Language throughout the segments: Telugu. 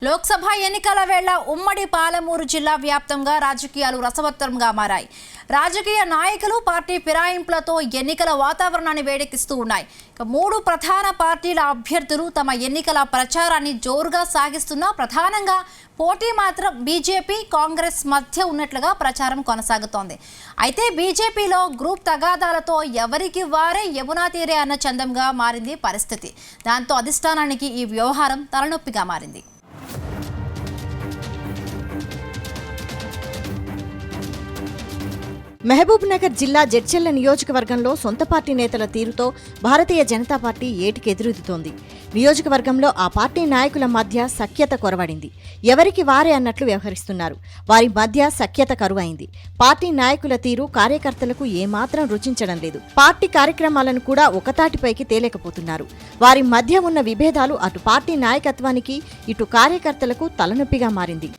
లోక్సభ ఎన్నికల వేళ ఉమ్మడి పాలమూరు జిల్లా వ్యాప్తంగా రాజకీయాలు రసవత్తరంగా మారాయి. రాజకీయ నాయకులు పార్టీ ఫిరాయింపులతో ఎన్నికల వాతావరణాన్ని వేడెక్కిస్తూ ఉన్నాయి. మూడు ప్రధాన పార్టీల అభ్యర్థులు తమ ఎన్నికల ప్రచారాన్ని జోరుగా సాగిస్తున్నా ప్రధానంగా పోటీ మాత్రం బీజేపీ కాంగ్రెస్ మధ్య ఉన్నట్లుగా ప్రచారం కొనసాగుతోంది. అయితే బీజేపీలో గ్రూప్ తగాదాలతో ఎవరికి వారే యమునా తీరే అన్న చందంగా మారింది పరిస్థితి. దాంతో అధిష్టానానికి ఈ వ్యవహారం తలనొప్పిగా మారింది. మహబూబ్ నగర్ జిల్లా జడ్చెర్ల నియోజకవర్గంలో సొంత పార్టీ నేతల తీరుతో భారతీయ జనతా పార్టీ ఏటికెదురుతోంది. నియోజకవర్గంలో ఆ పార్టీ నాయకుల మధ్య సఖ్యత కొరవడింది. ఎవరికి వారే అన్నట్లు వ్యవహరిస్తున్నారు. వారి మధ్య సఖ్యత కరువైంది. పార్టీ నాయకుల తీరు కార్యకర్తలకు ఏమాత్రం రుచించడం లేదు. పార్టీ కార్యక్రమాలను కూడా ఒకతాటిపైకి తేలేకపోతున్నారు. వారి మధ్య ఉన్న విభేదాలు అటు పార్టీ నాయకత్వానికి ఇటు కార్యకర్తలకు తలనొప్పిగా మారింది.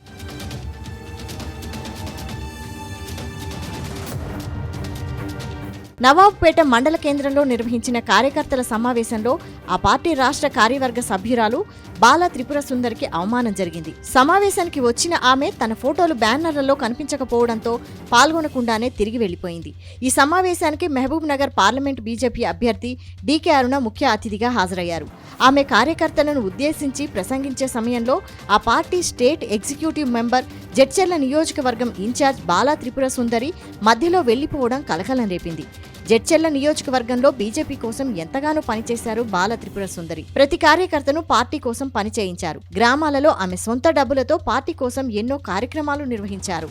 నవాబ్పేట మండల కేంద్రంలో నిర్వహించిన కార్యకర్తల సమావేశంలో ఆ పార్టీ రాష్ట్ర కార్యవర్గ సభ్యురాలు బాల త్రిపుర సుందరికి అవమానం జరిగింది. సమావేశానికి వచ్చిన ఆమె తన ఫోటోలు బ్యానర్లలో కనిపించకపోవడంతో పాల్గొనకుండానే తిరిగి వెళ్లిపోయింది. ఈ సమావేశానికి మహబూబ్ నగర్ పార్లమెంట్ బీజేపీ అభ్యర్థి డీకే అరుణ ముఖ్య అతిథిగా హాజరయ్యారు. ఆమె కార్యకర్తలను ఉద్దేశించి ప్రసంగించే సమయంలో ఆ party state executive member Jadcherla నియోజకవర్గం ఇన్ఛార్జ్ బాల త్రిపుర సుందరి మధ్యలో వెళ్లిపోవడం కలకలం రేపింది. జడ్చెర్ల నియోజకవర్గంలో బీజేపీ కోసం ఎంతగానో పనిచేశారు బాల త్రిపుర సుందరి. ప్రతి కార్యకర్తను పార్టీ కోసం పనిచేయించారు. గ్రామాలలో ఆమె సొంత డబ్బులతో పార్టీ కోసం ఎన్నో కార్యక్రమాలు నిర్వహించారు.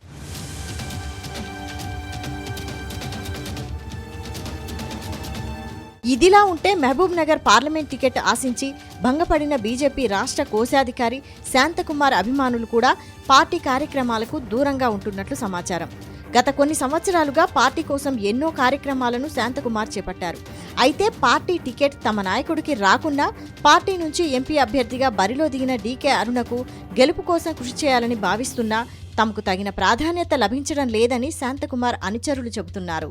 ఇదిలా ఉంటే మహబూబ్ నగర్ పార్లమెంట్ టికెట్ ఆశించి భంగపడిన బీజేపీ రాష్ట్ర కోశాధికారి శాంతకుమార్ అభిమానులు కూడా పార్టీ కార్యక్రమాలకు దూరంగా ఉంటున్నట్లు సమాచారం. గత కొన్ని సంవత్సరాలుగా పార్టీ కోసం ఎన్నో కార్యక్రమాలను శాంతకుమార్ చేపట్టారు. అయితే పార్టీ టికెట్ తమ నాయకుడికి రాకుండా పార్టీ నుంచి ఎంపీ అభ్యర్థిగా బరిలో దిగిన డీకే అరుణకు గెలుపు కోసం కృషి చేయాలని భావిస్తున్నా తమకు తగిన ప్రాధాన్యత లభించడం లేదని శాంతకుమార్ అనుచరులు చెబుతున్నారు.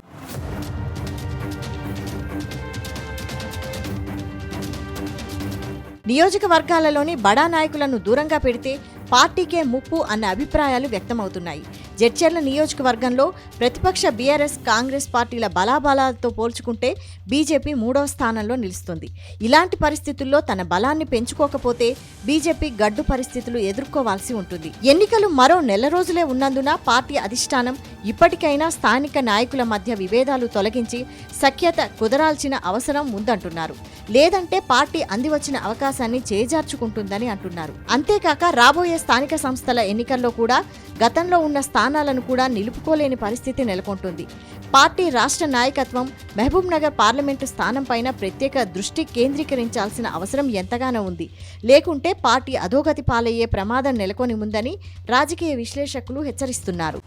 నియోజకవర్గాలలోని బడా నాయకులను దూరంగా పెడితే పార్టీకే ముప్పు అన్న అభిప్రాయాలు వ్యక్తమవుతున్నాయి. జడ్చెర్ల నియోజకవర్గంలో ప్రతిపక్ష బీఆర్ఎస్ కాంగ్రెస్ పార్టీల బలాబలాలతో పోల్చుకుంటే బీజేపీ 3వ స్థానంలో నిలుస్తుంది. ఇలాంటి పరిస్థితుల్లో తన బలాన్ని పెంచుకోకపోతే బీజేపీ గడ్డు పరిస్థితులు ఎదుర్కోవాల్సి ఉంటుంది. ఎన్నికలు మరో నెల రోజులే ఉన్నందున పార్టీ అధిష్టానం ఇప్పటికైనా స్థానిక నాయకుల మధ్య విభేదాలు తొలగించి సఖ్యత కుదరాల్సిన అవసరం ఉందంటున్నారు. లేదంటే పార్టీ అందివచ్చిన అవకాశాన్ని చేజార్చుకుంటుందని అంటున్నారు. అంతేకాక రాబోయే స్థానిక సంస్థల ఎన్నికల్లో కూడా గతంలో ఉన్న స్థానాలను కూడా నిలుపుకోలేని పరిస్థితి నెలకొంటుంది. పార్టీ రాష్ట్ర నాయకత్వం మహబూబ్ నగర్ పార్లమెంటు స్థానంపైన ప్రత్యేక దృష్టి కేంద్రీకరించాల్సిన అవసరం ఎంతగానో ఉంది. లేకుంటే పార్టీ అధోగతి పాలయ్యే ప్రమాదం నెలకొని ఉందని రాజకీయ విశ్లేషకులు హెచ్చరిస్తున్నారు.